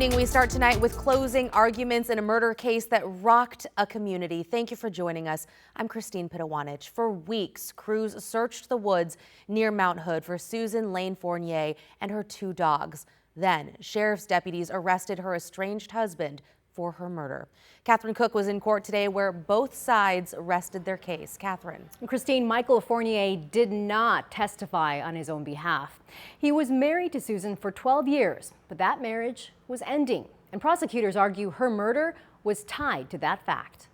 evening. We start tonight with closing arguments in a murder case that rocked a community. Thank you for joining us. I'm Christine Pitawanich. For weeks, crews searched the woods near Mount Hood for Susan Lane Fournier and her 2 dogs. Then, sheriff's deputies arrested her estranged husband for her murder. Catherine Cook was in court today where both sides rested their case. Catherine. Christine, Michael Fournier did not testify on his own behalf. He was married to Susan for 12 years, but that marriage was ending. And prosecutors argue her murder was tied to that fact.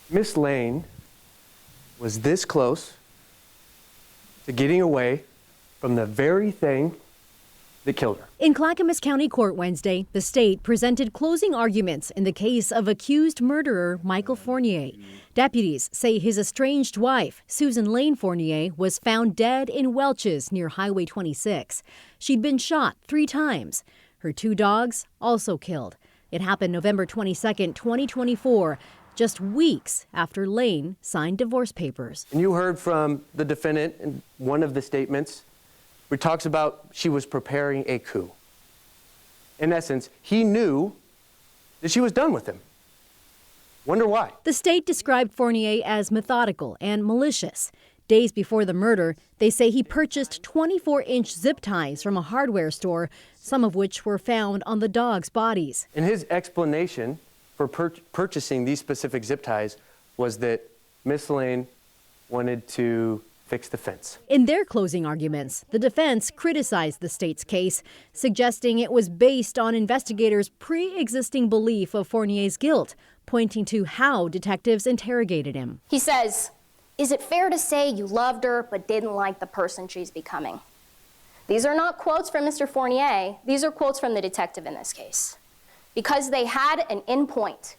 Miss Lane was this close to getting away from the very thing that killed her. In Clackamas County Court Wednesday, the state presented closing arguments in the case of accused murderer Michael Fournier. Deputies say his estranged wife, Susan Lane Fournier, was found dead in Welches near Highway 26. She'd been shot 3 times. Her 2 dogs also killed. It happened November 22, 2024, just weeks after Lane signed divorce papers. And you heard from the defendant in one of the statements where he talks about she was preparing a coup. In essence, he knew that she was done with him. Wonder why? The state described Fournier as methodical and malicious. Days before the murder, they say he purchased 24-inch zip ties from a hardware store, some of which were found on the dogs' bodies. And his explanation for purchasing these specific zip ties was that Miss Lane wanted to fix the fence. In their closing arguments, the defense criticized the state's case, suggesting it was based on investigators' pre-existing belief of Fournier's guilt, pointing to how detectives interrogated him. He says, "Is it fair to say you loved her but didn't like the person she's becoming?" These are not quotes from Mr. Fournier. These are quotes from the detective in this case. Because they had an endpoint.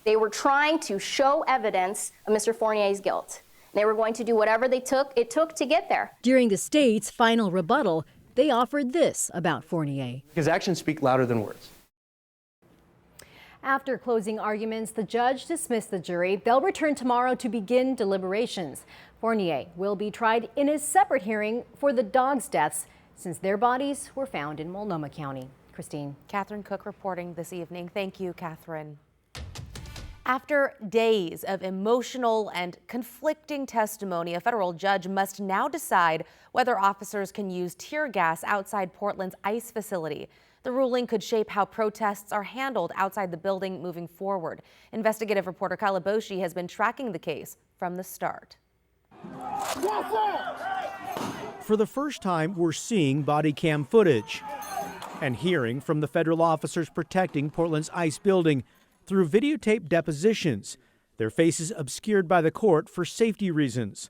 They were trying to show evidence of Mr. Fournier's guilt. They were going to do whatever it took to get there. During the state's final rebuttal, they offered this about Fournier. Because actions speak louder than words. After closing arguments, the judge dismissed the jury. They'll return tomorrow to begin deliberations. Fournier will be tried in a separate hearing for the dogs' deaths since their bodies were found in Multnomah County. Christine. Catherine Cook reporting this evening. Thank you, Catherine. After days of emotional and conflicting testimony, a federal judge must now decide whether officers can use tear gas outside Portland's ICE facility. The ruling could shape how protests are handled outside the building moving forward. Investigative reporter Kyla Boshi has been tracking the case from the start. For the first time, we're seeing body cam footage and hearing from the federal officers protecting Portland's ICE building through videotape depositions, their faces obscured by the court for safety reasons.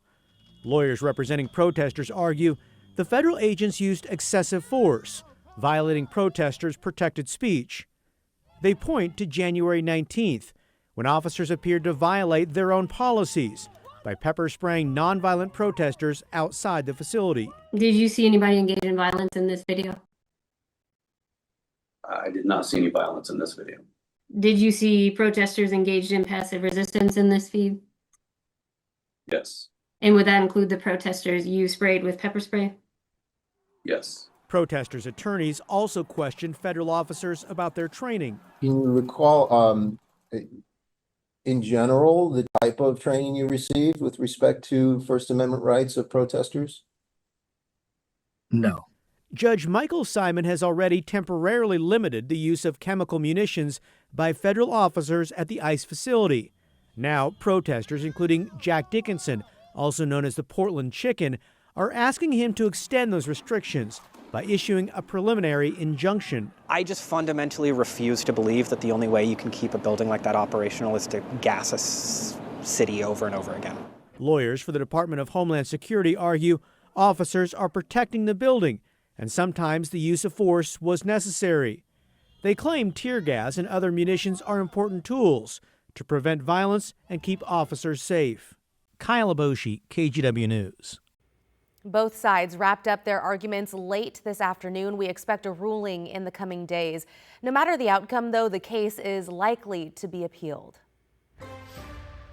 Lawyers representing protesters argue the federal agents used excessive force, violating protesters' protected speech. They point to January 19th, when officers appeared to violate their own policies by pepper spraying nonviolent protesters outside the facility. Did you see anybody engage in violence in this video? I did not see any violence in this video. Did you see protesters engaged in passive resistance in this feed? Yes. And would that include the protesters you sprayed with pepper spray? Yes. Protesters' attorneys also questioned federal officers about their training. Can you recall, in general, the type of training you received with respect to First Amendment rights of protesters? No. Judge Michael Simon has already temporarily limited the use of chemical munitions by federal officers at the ICE facility. Now, protesters, including Jack Dickinson, also known as the Portland Chicken, are asking him to extend those restrictions by issuing a preliminary injunction. I just fundamentally refuse to believe that the only way you can keep a building like that operational is to gas a city over and over again. Lawyers for the Department of Homeland Security argue officers are protecting the building, and sometimes the use of force was necessary. They claim tear gas and other munitions are important tools to prevent violence and keep officers safe. Kyla Boshi, KGW News. Both sides wrapped up their arguments late this afternoon. We expect a ruling in the coming days. No matter the outcome, though, the case is likely to be appealed.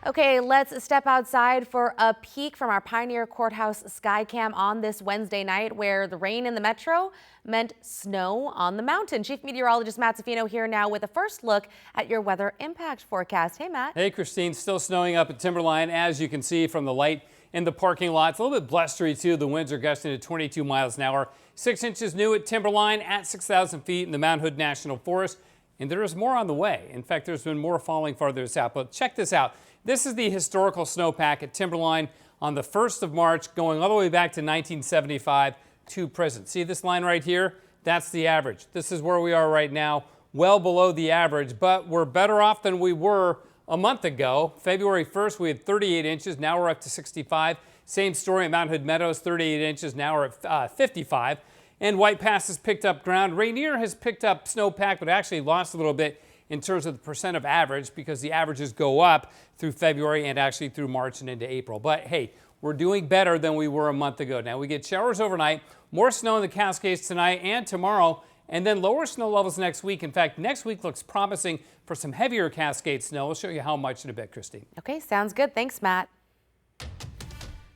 Okay, let's step outside for a peek from our Pioneer Courthouse Skycam on this Wednesday night, where the rain in the metro meant snow on the mountain. Chief Meteorologist Matt Zaffino here now with a first look at your weather impact forecast. Hey, Matt. Hey, Christine. Still snowing up at Timberline, as you can see from the light in the parking lot. It's a little bit blustery, too. The winds are gusting to 22 miles an hour. 6 inches new at Timberline at 6,000 feet in the Mount Hood National Forest. And there is more on the way. In fact, there's been more falling farther south. But check this out. This is the historical snowpack at Timberline on the 1st of March, going all the way back to 1975 to present. See this line right here? That's the average. This is where we are right now, well below the average, but we're better off than we were a month ago. February 1st, we had 38 inches. Now we're up to 65. Same story at Mount Hood Meadows, 38 inches. Now we're at 55. And White Pass has picked up ground. Rainier has picked up snowpack, but actually lost a little bit in terms of the percent of average, because the averages go up through February and actually through March and into April. But hey, we're doing better than we were a month ago. Now we get showers overnight, more snow in the Cascades tonight and tomorrow, and then lower snow levels next week. In fact, next week looks promising for some heavier Cascade snow. We'll show you how much in a bit, Christine. Okay, sounds good. Thanks, Matt.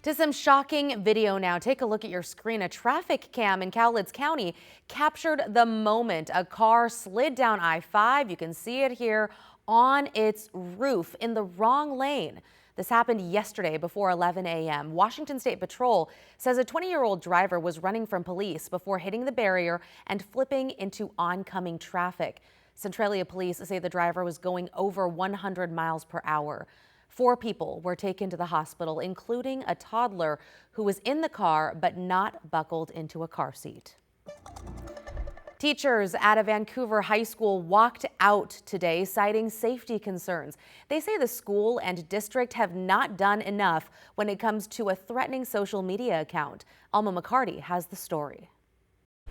To some shocking video now. Take a look at your screen. A traffic cam in Cowlitz County captured the moment a car slid down I-5. You can see it here on its roof in the wrong lane. This happened yesterday before 11 a.m. Washington State Patrol says a 20-year-old driver was running from police before hitting the barrier and flipping into oncoming traffic. Centralia police say the driver was going over 100 miles per hour. 4 people were taken to the hospital, including a toddler who was in the car but not buckled into a car seat. Teachers at a Vancouver high school walked out today, citing safety concerns. They say the school and district have not done enough when it comes to a threatening social media account. Alma McCarty has the story.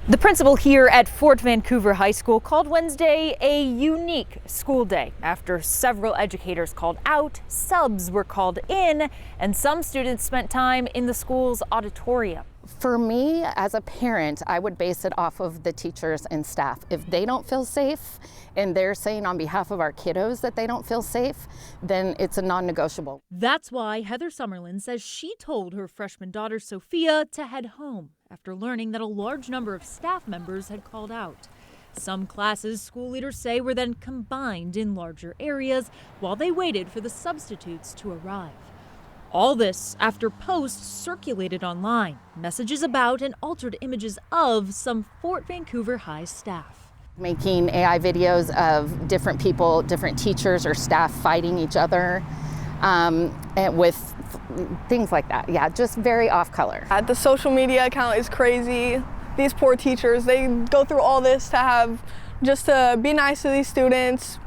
The principal here at Fort Vancouver High School called Wednesday a unique school day. After several educators called out, subs were called in, and some students spent time in the school's auditorium. For me, as a parent, I would base it off of the teachers and staff. If they don't feel safe and they're saying on behalf of our kiddos that they don't feel safe, then it's a non-negotiable. That's why Heather Summerlin says she told her freshman daughter Sophia to head home after learning that a large number of staff members had called out. Some classes, school leaders say, were then combined in larger areas while they waited for the substitutes to arrive. All this after posts circulated online, messages about and altered images of some Fort Vancouver High staff. Making AI videos of different people, different teachers or staff fighting each other, and with things like that. Yeah, just very off color. The social media account is crazy. These poor teachers, they go through all this just to be nice to these students,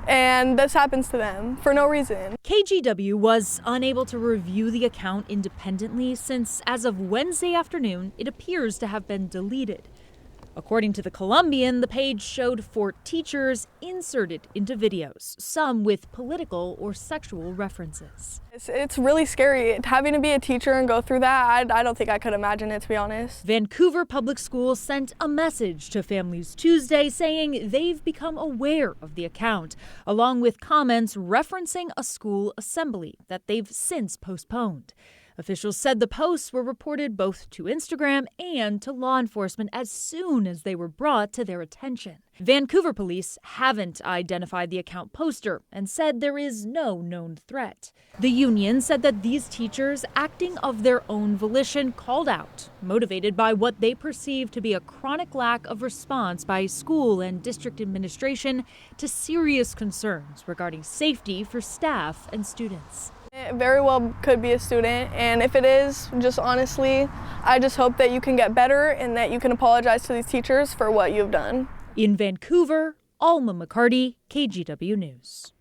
and this happens to them for no reason. KGW was unable to review the account independently since, as of Wednesday afternoon, it appears to have been deleted. According to the Columbian, the page showed Fort teachers inserted into videos, some with political or sexual references. It's really scary having to be a teacher and go through that. I don't think I could imagine it, to be honest. Vancouver Public Schools sent a message to families Tuesday saying they've become aware of the account, along with comments referencing a school assembly that they've since postponed. Officials said the posts were reported both to Instagram and to law enforcement as soon as they were brought to their attention. Vancouver police haven't identified the account poster and said there is no known threat. The union said that these teachers, acting of their own volition, called out, motivated by what they perceive to be a chronic lack of response by school and district administration to serious concerns regarding safety for staff and students. It very well could be a student, and if it is, just honestly, I just hope that you can get better and that you can apologize to these teachers for what you've done. In Vancouver, Alma McCarty, KGW News.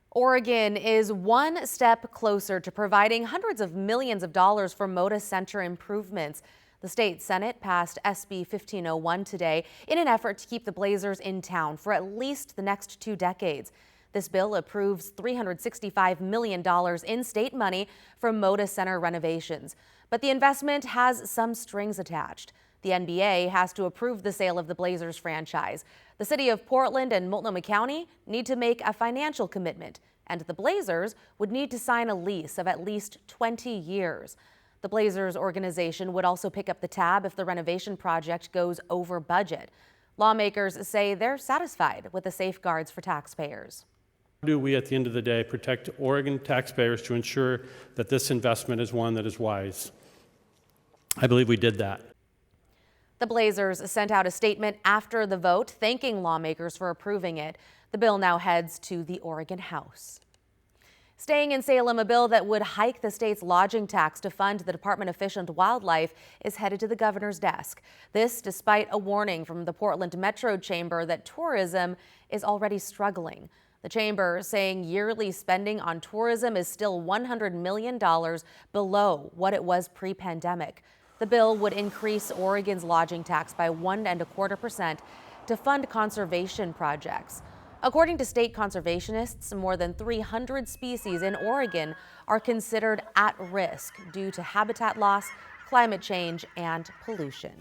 Oregon is one step closer to providing hundreds of millions of dollars for Moda Center improvements. The state Senate passed SB 1501 today in an effort to keep the Blazers in town for at least the next 2 decades. This bill approves $365 million in state money for Moda Center renovations. But the investment has some strings attached. The NBA has to approve the sale of the Blazers franchise. The city of Portland and Multnomah County need to make a financial commitment and the Blazers would need to sign a lease of at least 20 years. The Blazers organization would also pick up the tab if the renovation project goes over budget. Lawmakers say they're satisfied with the safeguards for taxpayers. How do we, at the end of the day, protect Oregon taxpayers to ensure that this investment is one that is wise? I believe we did that. The Blazers sent out a statement after the vote, thanking lawmakers for approving it. The bill now heads to the Oregon House. Staying in Salem, a bill that would hike the state's lodging tax to fund the Department of Fish and Wildlife is headed to the governor's desk. This despite a warning from the Portland Metro Chamber that tourism is already struggling. The chamber saying yearly spending on tourism is still $100 million below what it was pre-pandemic. The bill would increase Oregon's lodging tax by 1.25% to fund conservation projects. According to state conservationists, more than 300 species in Oregon are considered at risk due to habitat loss, climate change, and pollution.